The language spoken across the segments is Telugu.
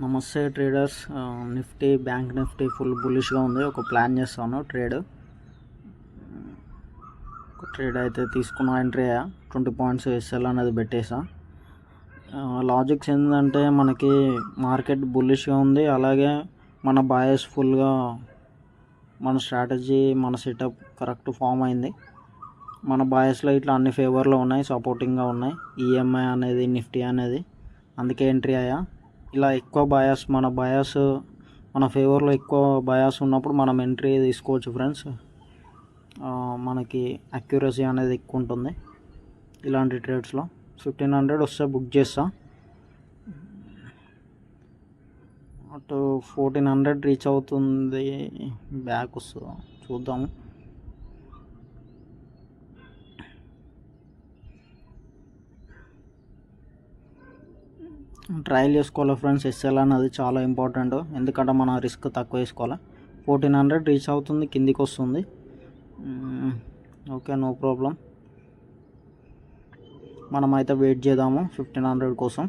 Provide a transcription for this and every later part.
నమస్తే traders. Nifty Bank Nifty full బులిష్గా ఉంది. ఒక ప్లాన్ చేస్తాను ట్రేడ్. ఒక ట్రేడ్ అయితే తీసుకున్న ఎంట్రీ 20 పాయింట్స్ ఎస్ఎల్ అనేది పెట్టేసా. లాజిక్స్ ఏంటంటే మనకి మార్కెట్ బులిష్గా ఉంది, అలాగే మన బయాస్ ఫుల్గా, మన స్ట్రాటజీ మన సెటప్ కరెక్ట్ ఫామ్ అయింది. మన బయాస్లో ఇట్లా అన్ని ఫేవర్లో ఉన్నాయి, సపోర్టింగ్గా ఉన్నాయి. ఈఎంఐ అనేది నిఫ్టీ అనేది అందుకే ఎంట్రీ అయ్యా. ఇలా ఎక్కువ బయాస్ మన ఫేవర్లో ఎక్కువ బయాస్ ఉన్నప్పుడు మనం ఎంట్రీ తీసుకోవచ్చు ఫ్రెండ్స్. మనకి అక్యురసీ అనేది ఎక్కువ ఉంటుంది ఇలాంటి ట్రేడ్స్లో. 1500 వస్తే బుక్ చేస్తా. అటు 1400 రీచ్ అవుతుంది, బ్యాక్ వస్తుందా చూద్దాము. ట్రయల్ చేసుకోవాలి ఫ్రెండ్స్. ఎస్ఎల్ అనేది చాలా ఇంపార్టెంట్, ఎందుకంటే మన రిస్క్ తక్కువ వేసుకోవాలి. 1400 రీచ్ అవుతుంది, కిందికి వస్తుంది. Okay, no problem. మనమైతే వెయిట్ చేద్దాము 1500 కోసం.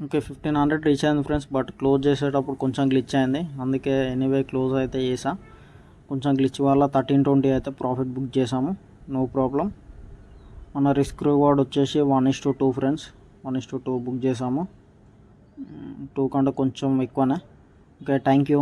ఓకే, 1500 రీచ్ అయింది ఫ్రెండ్స్. బట్ క్లోజ్ చేసేటప్పుడు కొంచెం గ్లిచ్ అయింది, అందుకే ఎనీవే క్లోజ్ అయితే చేసా. కొంచెం గ్లిచ్ వల్ల 1320 అయితే ప్రాఫిట్ బుక్ చేసాము, నో ప్రాబ్లం. మన రిస్క్ రివార్డ్ వచ్చేసి 1:2 ఫ్రెండ్స్. 1:2 బుక్ చేసాము. 2 కంటే కొంచెం ఎక్కువనే. Okay, thank you.